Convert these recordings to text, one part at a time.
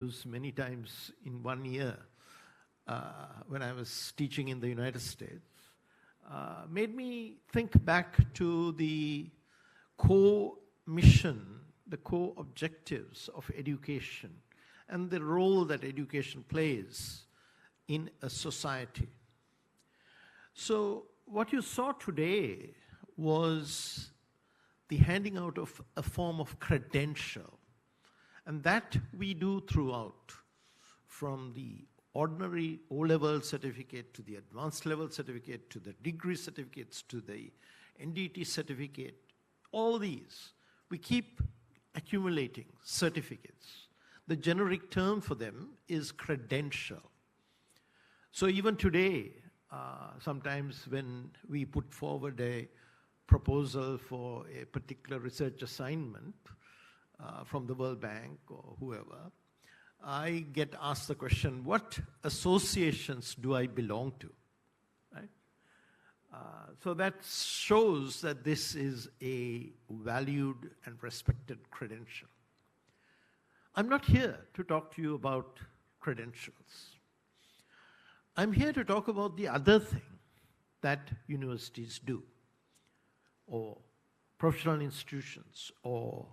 used many times in 1 year when I was teaching in the United States, made me think back to the core mission, the core objectives of education, and the role that education plays in a society. So what you saw today was the handing out of a form of credential. And that we do throughout, from the ordinary O-level certificate to the advanced level certificate to the degree certificates to the NDT certificate. All these, we keep accumulating certificates. The generic term for them is credential. So even today, sometimes when we put forward a proposal for a particular research assignment from the World Bank or whoever, I get asked the question, what associations do I belong to? Right? So that shows that this is a valued and respected credential. I'm not here to talk to you about credentials. I'm here to talk about the other thing that universities do, or professional institutions, or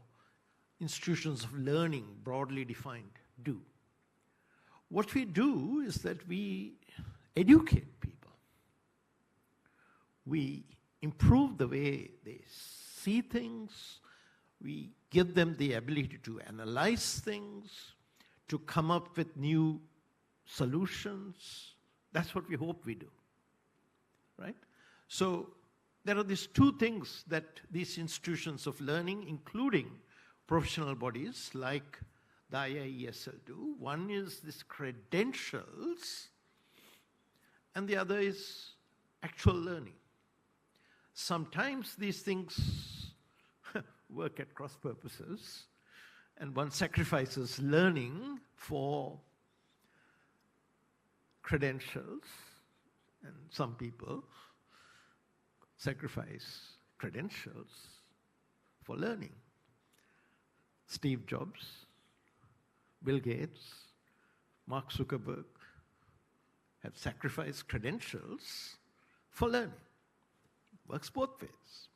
institutions of learning, broadly defined, do. What we do is that we educate people. We improve the way they see things. We give them the ability to analyze things, to come up with new solutions. That's what we hope we do, right? So there are these two things that these institutions of learning, including professional bodies like the IIESL do. One is this credentials, and the other is actual learning. Sometimes these things work at cross purposes, and one sacrifices learning for credentials, and some people sacrifice credentials for learning. Steve Jobs, Bill Gates, Mark Zuckerberg have sacrificed credentials for learning. Works both ways.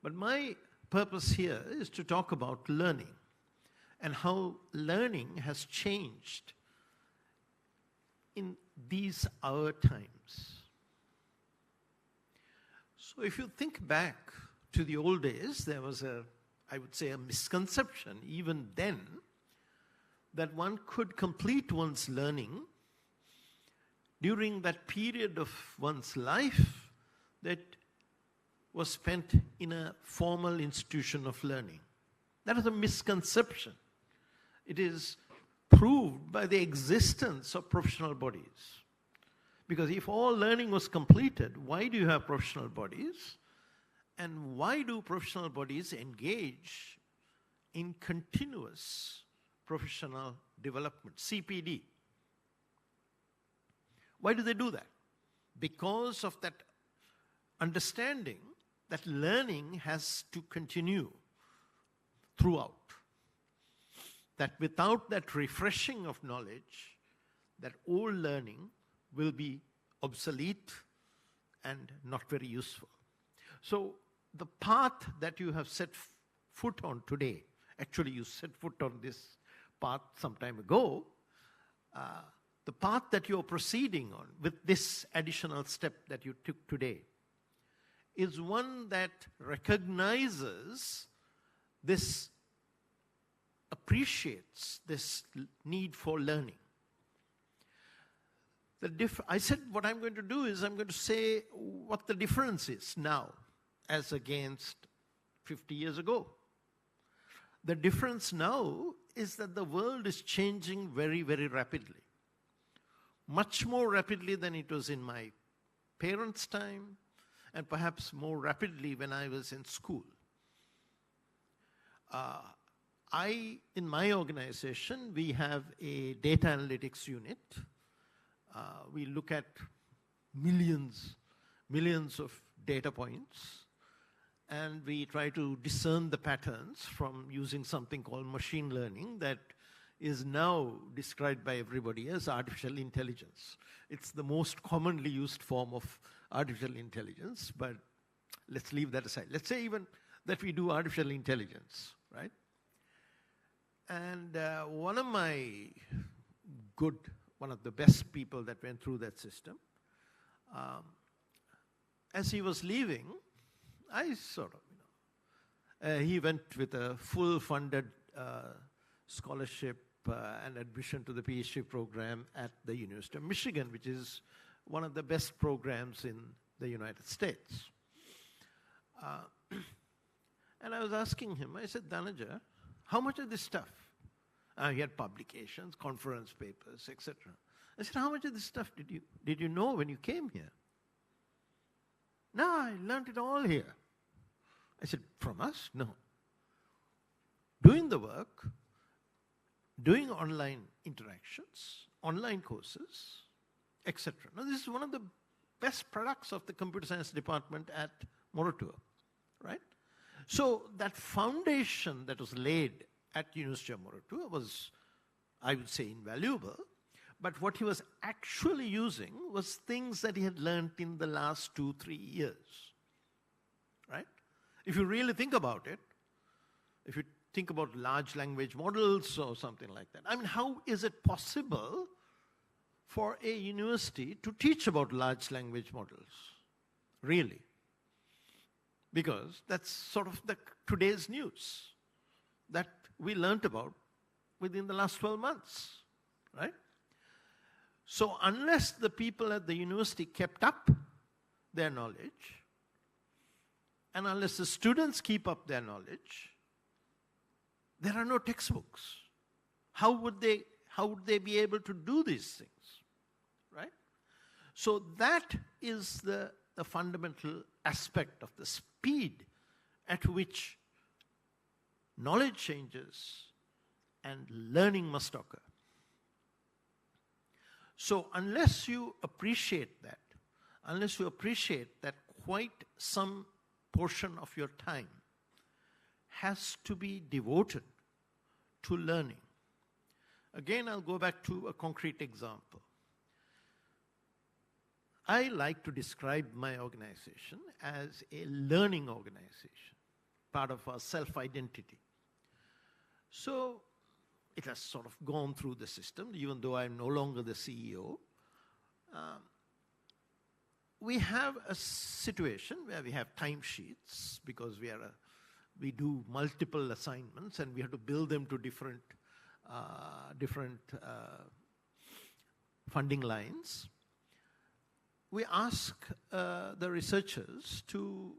But my purpose here is to talk about learning and how learning has changed in these our times. So if you think back to the old days, there was I would say a misconception even then that one could complete one's learning during that period of one's life that was spent in a formal institution of learning. That is a misconception. It is proved by the existence of professional bodies. Because if all learning was completed, why do you have professional bodies? And why do professional bodies engage in continuous professional development, CPD? Why do they do that? Because of that understanding that learning has to continue throughout. That without that refreshing of knowledge, that old learning will be obsolete and not very useful. So the path that you have set foot on today, actually you set foot on this path some time ago, the path that you're proceeding on with this additional step that you took today is one that recognizes this, appreciates this need for learning. I said what I'm going to do is I'm going to say what the difference is now as against 50 years ago. The difference now is that the world is changing very, very rapidly. Much more rapidly than it was in my parents' time, and perhaps more rapidly when I was in school. In my organization, we have a data analytics unit. We look at millions of data points, and we try to discern the patterns from using something called machine learning that is now described by everybody as artificial intelligence. It's the most commonly used form of artificial intelligence, but let's leave that aside. Let's say even that we do artificial intelligence, right? And one of the best people that went through that system, as he was leaving, I sort of, he went with a full funded scholarship and admission to the PhD program at the University of Michigan, which is one of the best programs in the United States. And I was asking him, I said, Dhananjay, how much of this stuff? He had publications, conference papers, etc. I said, how much of this stuff did you know when you came here? No, I learned it all here. I said, from us? No. Doing the work, doing online interactions, online courses, etc. Now, this is one of the best products of the computer science department at Moratuwa, right? So that foundation that was laid at University of Moratuwa was, I would say, invaluable. But what he was actually using was things that he had learned in the last 2-3 years, right? If you really think about it, if you think about large language models or something like that, I mean, how is it possible for a university to teach about large language models, really? Because that's sort of today's news that we learned about within the last 12 months, right? So unless the people at the university kept up their knowledge, and unless the students keep up their knowledge, there are no textbooks. How would they be able to do these things, right? So that is the fundamental aspect of the speed at which knowledge changes and learning must occur. So unless you appreciate that quite some portion of your time has to be devoted to learning. Again, I'll go back to a concrete example. I like to describe my organization as a learning organization, part of our self-identity. So it has sort of gone through the system, even though I'm no longer the CEO. We have a situation where we have timesheets because we do multiple assignments and we have to bill them to different funding lines. We ask the researchers to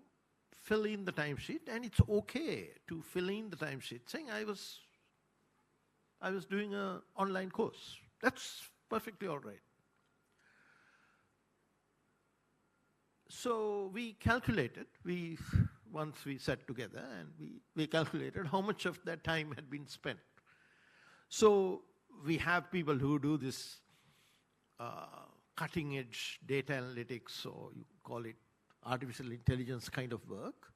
fill in the timesheet, and it's okay to fill in the timesheet saying I was doing an online course. That's perfectly all right. So we calculated, once we sat together and we calculated how much of that time had been spent. So we have people who do this cutting edge data analytics, or you call it artificial intelligence kind of work.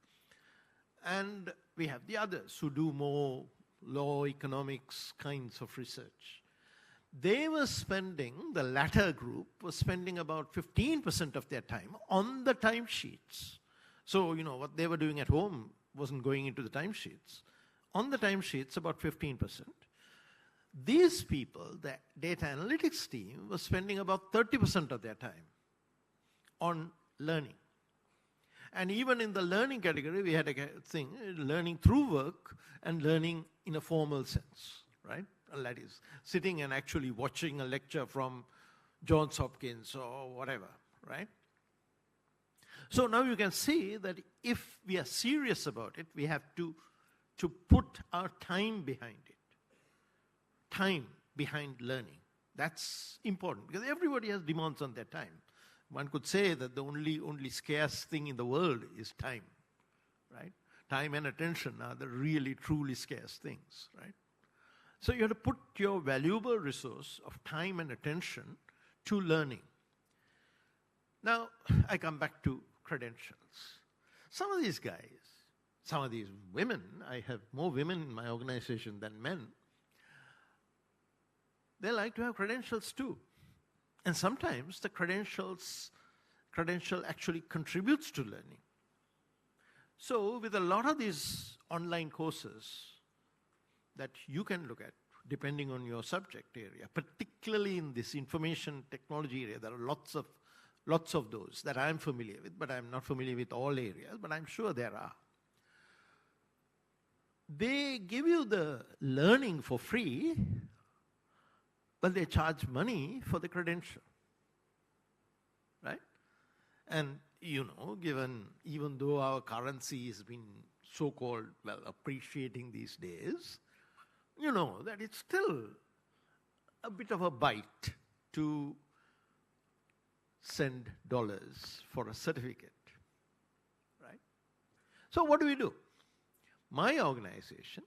And we have the others who do more law, economics kinds of research. The latter group was spending about 15% of their time on the timesheets. So, what they were doing at home wasn't going into the timesheets. On the timesheets, about 15%. These people, the data analytics team, was spending about 30% of their time on learning. And even in the learning category, we had a thing, learning through work and learning in a formal sense, right? And that is sitting and actually watching a lecture from Johns Hopkins or whatever, right? So now you can see that if we are serious about it, we have to put our time behind it. Time behind learning. That's important because everybody has demands on their time. One could say that the only scarce thing in the world is time, right? Time and attention are the really, truly scarce things, right? So you have to put your valuable resource of time and attention to learning. Now, I come back to credentials. Some of these guys, some of these women, I have more women in my organization than men, they like to have credentials too. And sometimes the credential actually contributes to learning. So with a lot of these online courses that you can look at, depending on your subject area, particularly in this information technology area, there are lots of those that I'm familiar with, but I'm not familiar with all areas, but I'm sure there are. They give you the learning for free, but they charge money for the credential, right? And even though our currency has been so-called, appreciating these days, you know that it's still a bit of a bite to send dollars for a certificate, right? So what do? My organization,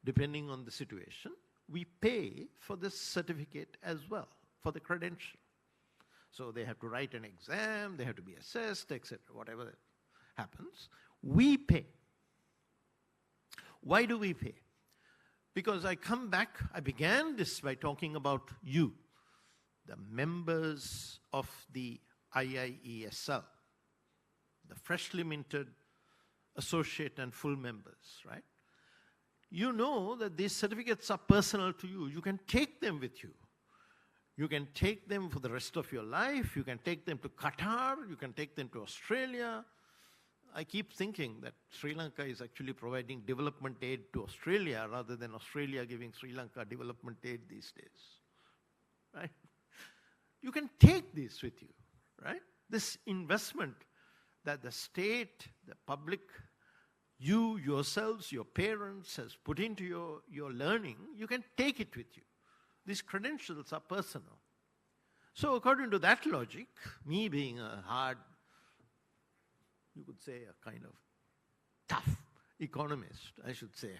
depending on the situation, we pay for the certificate as well, for the credential. So they have to write an exam, they have to be assessed, etc., whatever happens. We pay. Why do we pay? Because I began this by talking about you, the members of the IIESL, the freshly minted associate and full members, right? You know that these certificates are personal to you. You can take them with you. You can take them for the rest of your life. You can take them to Qatar. You can take them to Australia. I keep thinking that Sri Lanka is actually providing development aid to Australia rather than Australia giving Sri Lanka development aid these days, right? You can take this with you, right? This investment that the state, the public, you yourselves, your parents has put into your learning, you can take it with you. These credentials are personal. So according to that logic, me being a hard, you could say a kind of tough economist, I should say,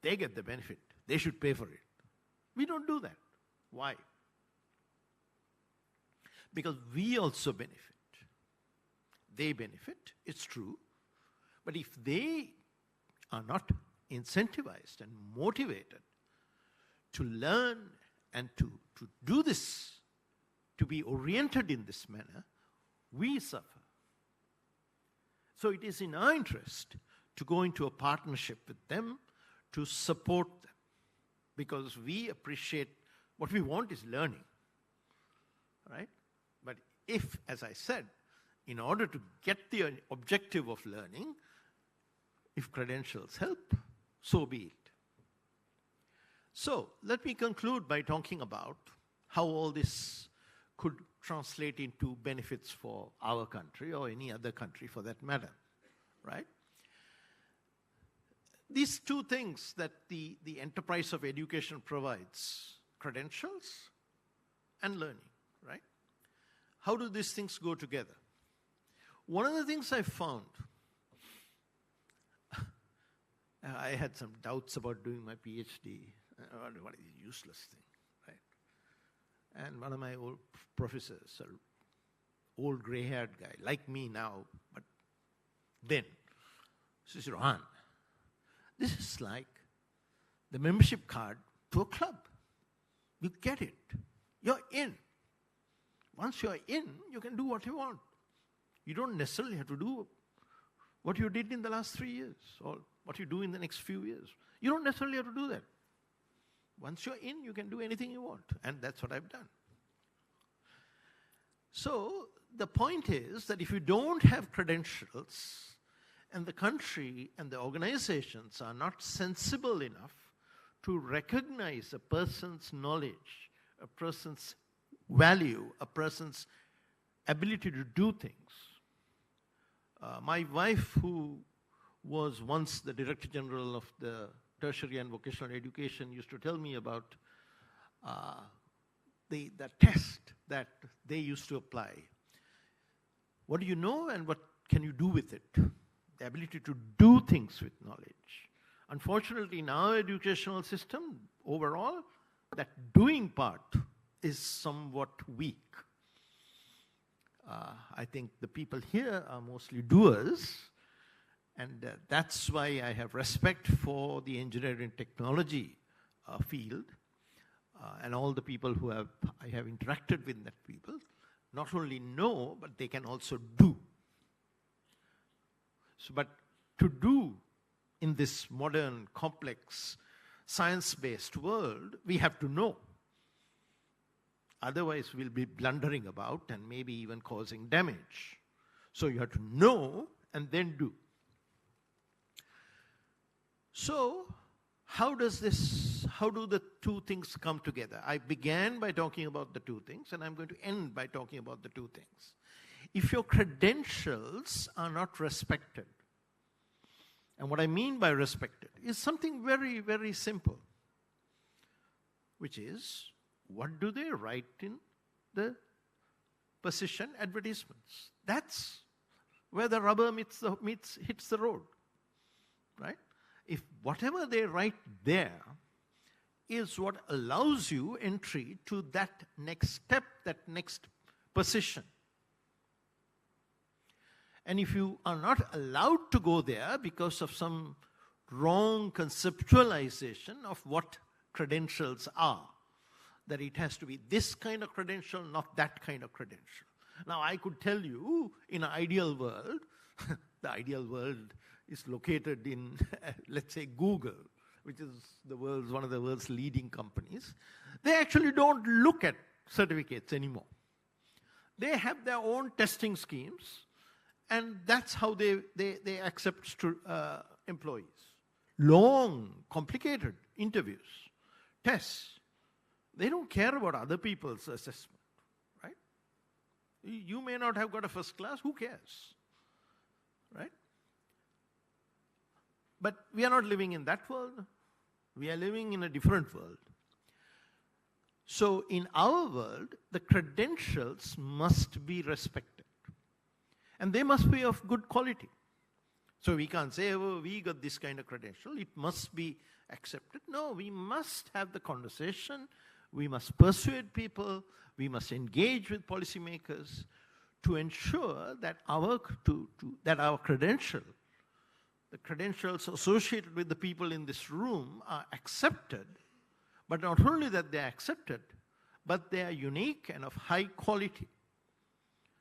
they get the benefit. They should pay for it. We don't do that. Why? Because we also benefit. They benefit, it's true. But if they are not incentivized and motivated to learn and to do this, to be oriented in this manner, we suffer. So it is in our interest to go into a partnership with them, to support them, because we appreciate, what we want is learning, right? But if, as I said, in order to get the objective of learning, if credentials help, so be it. So let me conclude by talking about how all this could translate into benefits for our country or any other country for that matter, right? These two things that the enterprise of education provides, credentials and learning, right? How do these things go together? One of the things I found, I had some doubts about doing my PhD. What is a useless thing, right? And one of my old professors, an old gray-haired guy, like me now, but then, says, Rohan, this is like the membership card to a club. You get it. You're in. Once you're in, you can do what you want. You don't necessarily have to do what you did in the last 3 years or what you do in the next few years. You don't necessarily have to do that. Once you're in, you can do anything you want. And that's what I've done. So the point is that if you don't have credentials and the country and the organizations are not sensible enough to recognize a person's knowledge, a person's value, a person's ability to do things. My wife, who was once the Director General of the Tertiary and Vocational Education, used to tell me about the test that they used to apply. What do you know and what can you do with it? The ability to do things with knowledge. Unfortunately, in our educational system, overall, that doing part is somewhat weak. I think the people here are mostly doers, and that's why I have respect for the engineering technology field, and all the people I have interacted with that people, not only know, but they can also do. So, but to do in this modern, complex, science-based world, we have to know. Otherwise, we'll be blundering about and maybe even causing damage. So you have to know and then do. So, how do the two things come together? I began by talking about the two things, and I'm going to end by talking about the two things. If your credentials are not respected, and what I mean by respected is something very, very simple, which is, what do they write in the position advertisements? That's where the rubber hits the road, right? If whatever they write there is what allows you entry to that next step, that next position. And if you are not allowed to go there because of some wrong conceptualization of what credentials are, that it has to be this kind of credential, not that kind of credential. Now, I could tell you, in an ideal world, the ideal world is located in, let's say, Google, which is one of the world's leading companies. They actually don't look at certificates anymore. They have their own testing schemes, and that's how they accept employees. Long, complicated interviews, tests. They don't care about other people's assessment, right? You may not have got a first class, who cares, right? But we are not living in that world. We are living in a different world. So in our world, the credentials must be respected. And they must be of good quality. So we can't say, oh, we got this kind of credential, it must be accepted. No, we must have the conversation, we must persuade people, we must engage with policymakers to ensure that our credential, the credentials associated with the people in this room are accepted, but not only that they are accepted, but they are unique and of high quality.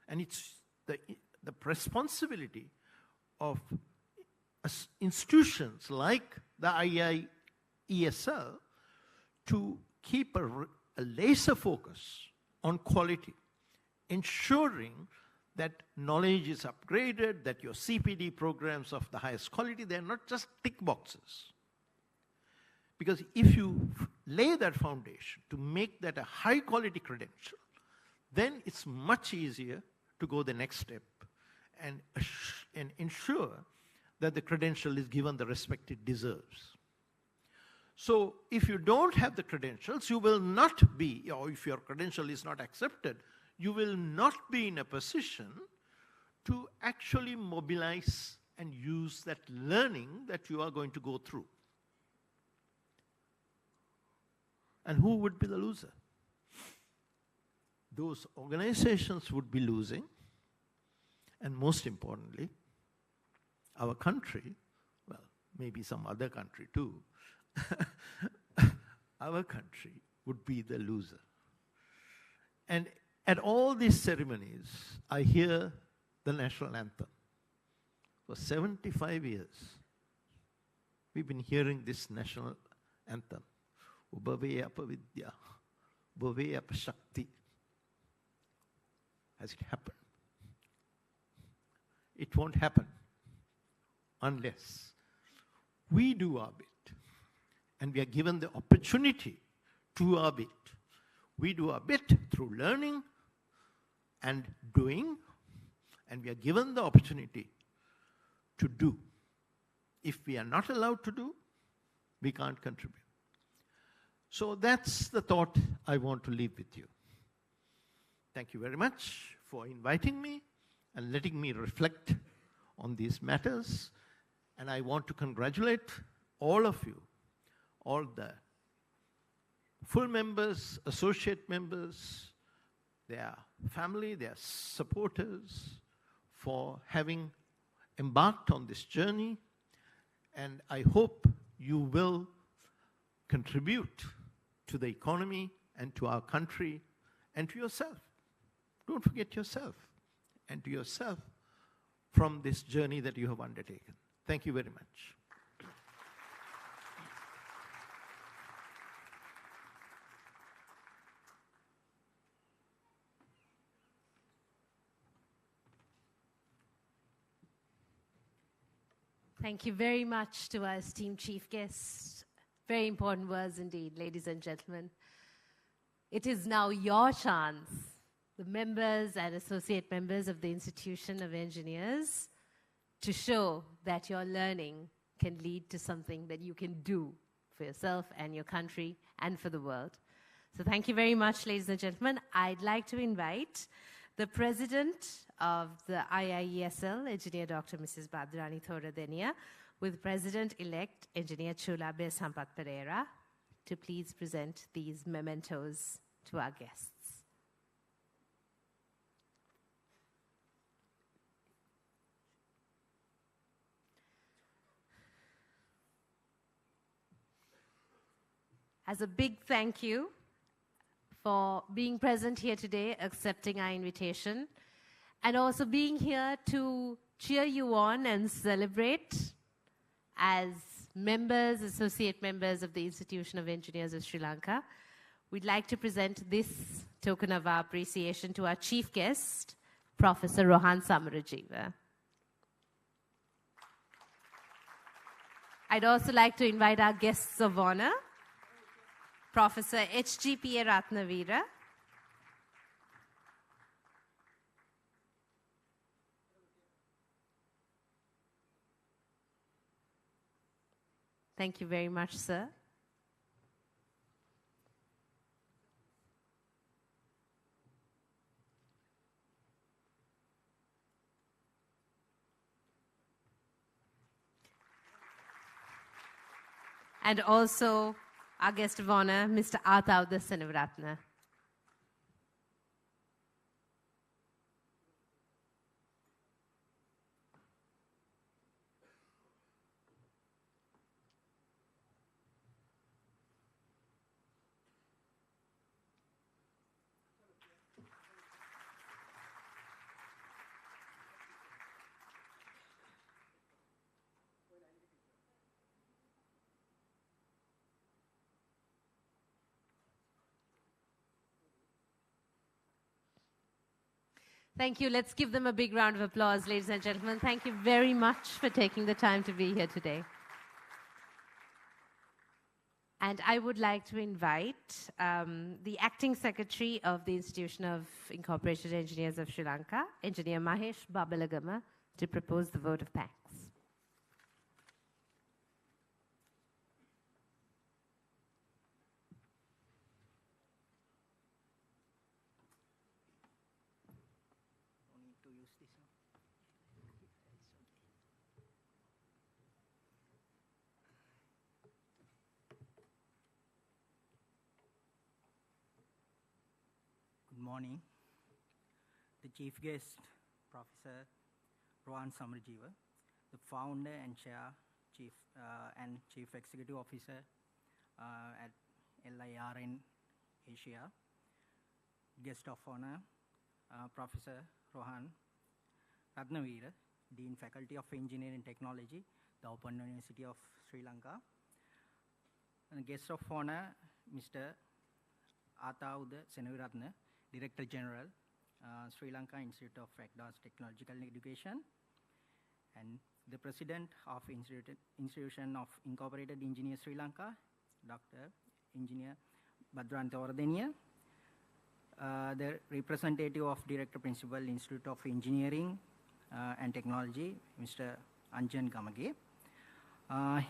And it's the responsibility of institutions like the IIESL to keep a laser focus on quality, ensuring that knowledge is upgraded, that your CPD programs of the highest quality, they're not just tick boxes. Because if you lay that foundation to make that a high quality credential, then it's much easier to go the next step and ensure that the credential is given the respect it deserves. So if you don't have the credentials, you will not be, or if your credential is not accepted, you will not be in a position to actually mobilize and use that learning that you are going to go through. And who would be the loser? Those organizations would be losing, and most importantly, our country, well, maybe some other country too, our country would be the loser. And at all these ceremonies, I hear the national anthem. For 75 years, we've been hearing this national anthem. Ubhave apavidya, ubhave apashakti. Has it happened? It won't happen unless we do our bit. And we are given the opportunity to do our bit. We do our bit through learning and doing, and we are given the opportunity to do. If we are not allowed to do, we can't contribute. So that's the thought I want to leave with you. Thank you very much for inviting me and letting me reflect on these matters. And I want to congratulate all of you, all the full members, associate members, their family, their supporters, for having embarked on this journey. And I hope you will contribute to the economy and to our country and to yourself. Don't forget yourself and to yourself from this journey that you have undertaken. Thank you very much. Thank you very much to our esteemed chief guest. Very important words indeed, ladies and gentlemen. It is now your chance, the members and associate members of the Institution of Engineers, to show that your learning can lead to something that you can do for yourself and your country and for the world. So thank you very much, ladies and gentlemen. I'd like to invite the president of the IIESL, Engineer Dr. Mrs. Badrani Thoradenia, with President-elect Engineer Chulabe Sampat Pereira, to please present these mementos to our guests. As a big thank you for being present here today, accepting our invitation, and also being here to cheer you on and celebrate as members, associate members of the Institution of Engineers of Sri Lanka. We'd like to present this token of our appreciation to our chief guest, Professor Rohan Samarajiva. I'd also like to invite our guests of honor, Professor H.G.P.A. Ratnavira, thank you very much, sir. And also our guest of honor, Mr. Atauda Senavaratna. Thank you. Let's give them a big round of applause, ladies and gentlemen. Thank you very much for taking the time to be here today. And I would like to invite the Acting Secretary of the Institution of Incorporated Engineers of Sri Lanka, Engineer Mahesh Babalagama, to propose the vote of thanks. Good morning. The chief guest, Professor Rohan Samarajiva, the founder and chief executive officer at LIRN Asia. Guest of honor, Professor Rohan Ratnavira, Dean Faculty of Engineering and Technology, the Open University of Sri Lanka. And guest of honor, Mr. Atauda Senavaratna, Director General, Sri Lanka Institute of Advanced Technological Education, and the President of Institution of Incorporated Engineers Sri Lanka, Dr. Engineer Badrani Thoradenia, the representative of Director Principal Institute of Engineering and Technology, Mr. Anjan Gamage,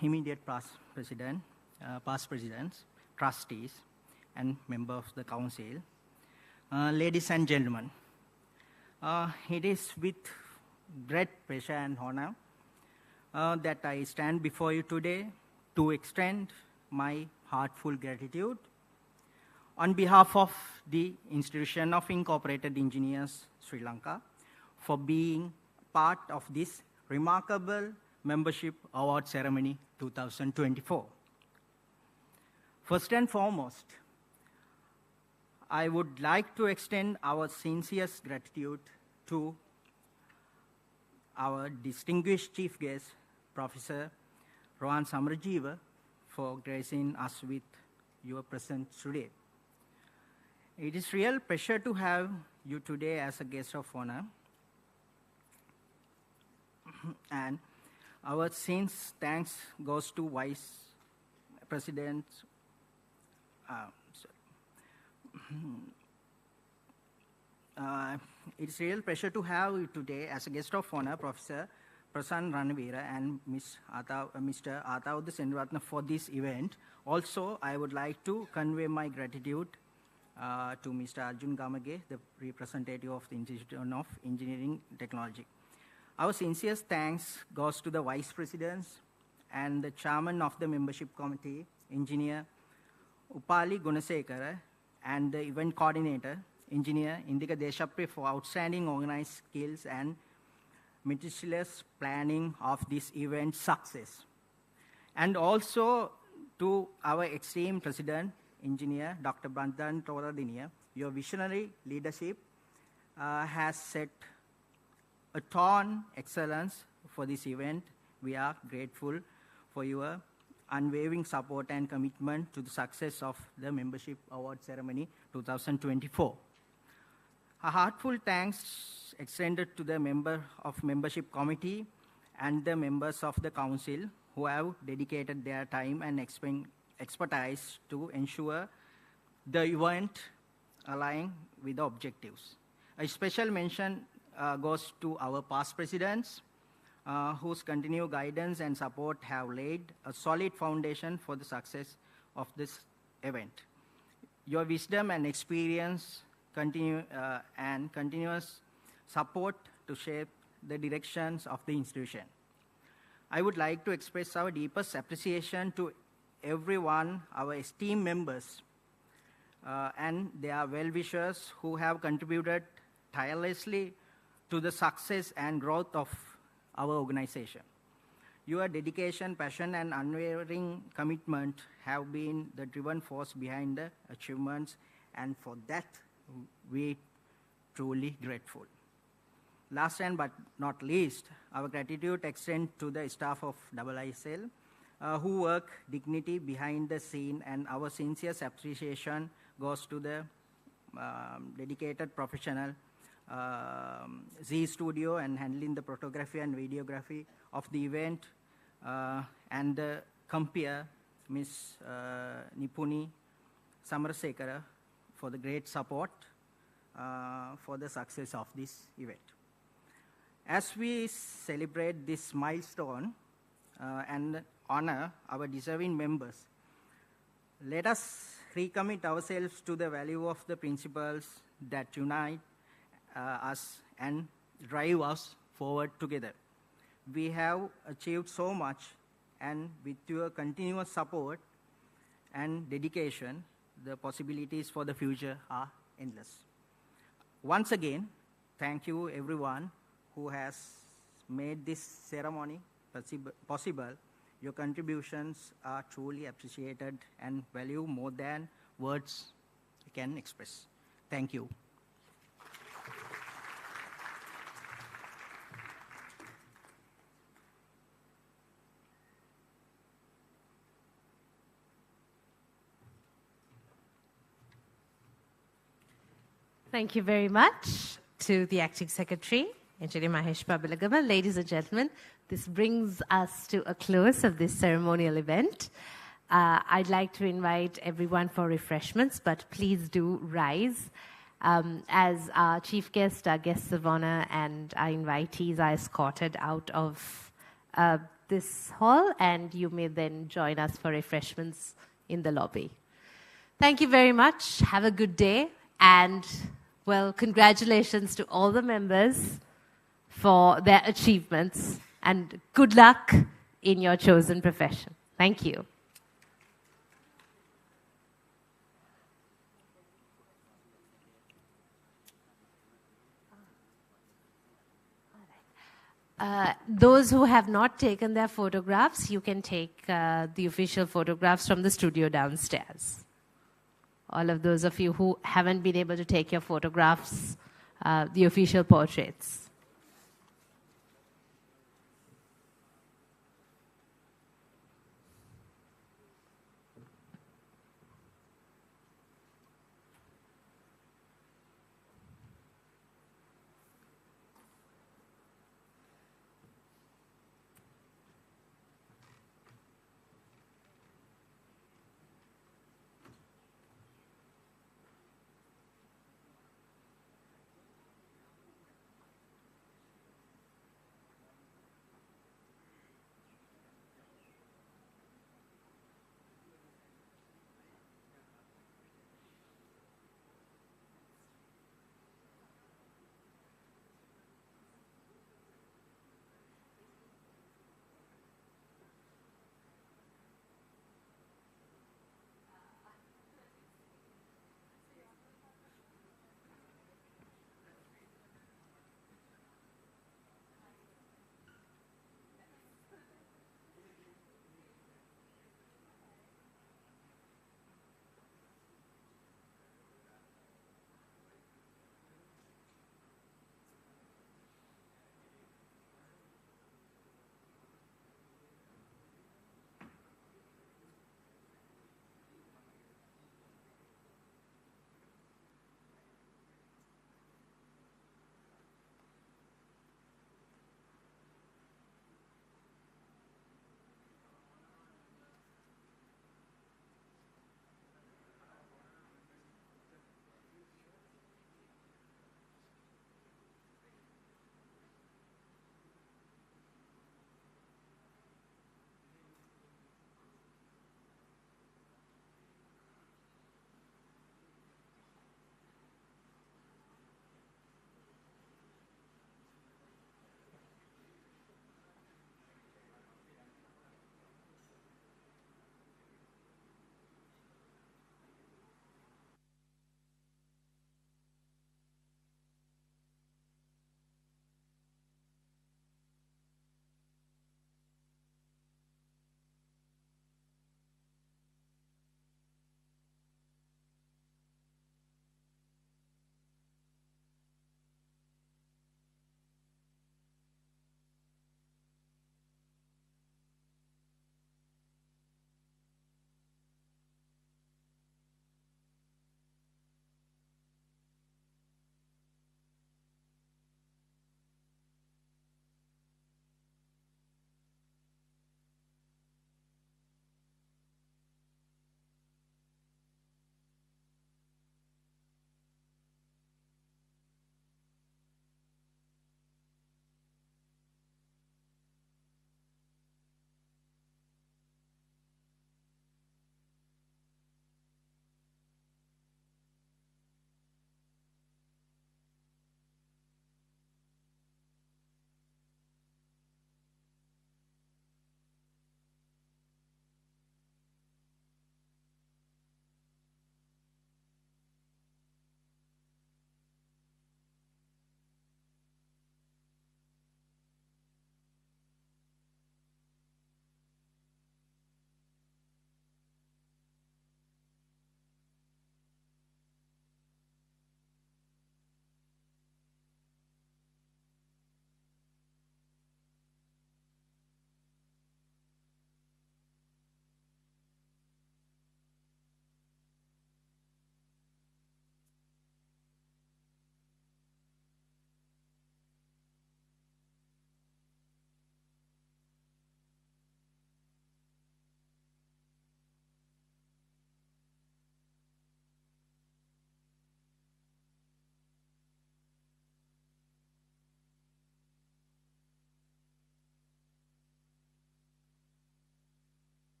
immediate past presidents, trustees, and members of the council. Ladies and gentlemen, it is with great pleasure and honor that I stand before you today to extend my heartfelt gratitude on behalf of the Institution of Incorporated Engineers Sri Lanka for being part of this remarkable membership award ceremony 2024. First and foremost, I would like to extend our sincerest gratitude to our distinguished chief guest, Professor Rohan Samarajiva, for gracing us with your presence today. It is real pleasure to have you today as a guest of honor. And our sincere thanks goes to Vice President. It's a real pleasure to have you today as a guest of honor, Professor Prasanna Ranavira and Mr. Athavuda Senratna for this event. Also, I would like to convey my gratitude to Mr. Arjun Gamage, the representative of the Institute of Engineering Technology. Our sincerest thanks goes to the Vice Presidents and the Chairman of the Membership Committee, Engineer Upali Gunasekara, and the Event Coordinator, Engineer Indika Deshapriya, for outstanding organized skills and meticulous planning of this event's success. And also to our esteemed President, Engineer Dr. Bandan Toradinia, your visionary leadership has set a tone excellence for this event. We are grateful for your unwavering support and commitment to the success of the Membership Award Ceremony 2024. A heartfelt thanks extended to the member of Membership Committee and the members of the Council who have dedicated their time and expertise to ensure the event align with the objectives. A special mention goes to our past presidents whose continued guidance and support have laid a solid foundation for the success of this event. Your wisdom and experience and continuous support to shape the directions of the institution. I would like to express our deepest appreciation to everyone, our esteemed members, and their well-wishers who have contributed tirelessly to the success and growth of our organization. Your dedication, passion, and unwavering commitment have been the driving force behind the achievements, and for that, we truly grateful. Last and but not least, our gratitude extends to the staff of IISL who work dignity behind the scene, and our sincerest appreciation goes to the dedicated professional Z Studio and handling the photography and videography of the event, and the compere Ms. Nipuni Samarasekara for the great support for the success of this event. As we celebrate this milestone and honor our deserving members, let us recommit ourselves to the value of the principles that unite us and drive us forward together. We have achieved so much, and with your continuous support and dedication, the possibilities for the future are endless. Once again, thank you everyone who has made this ceremony possible. Your contributions are truly appreciated and valued more than words can express. Thank you. Thank you very much to the Acting Secretary, Engineer Mahesh Babalagama. Ladies and gentlemen, this brings us to a close of this ceremonial event. I'd like to invite everyone for refreshments, but please do rise as our chief guest, our guests of honor, and our invitees are escorted out of this hall, and you may then join us for refreshments in the lobby. Thank you very much. Have a good day, and well, congratulations to all the members for their achievements, and good luck in your chosen profession. Thank you. Those who have not taken their photographs, you can take the official photographs from the studio downstairs. All of those of you who haven't been able to take your photographs, the official portraits.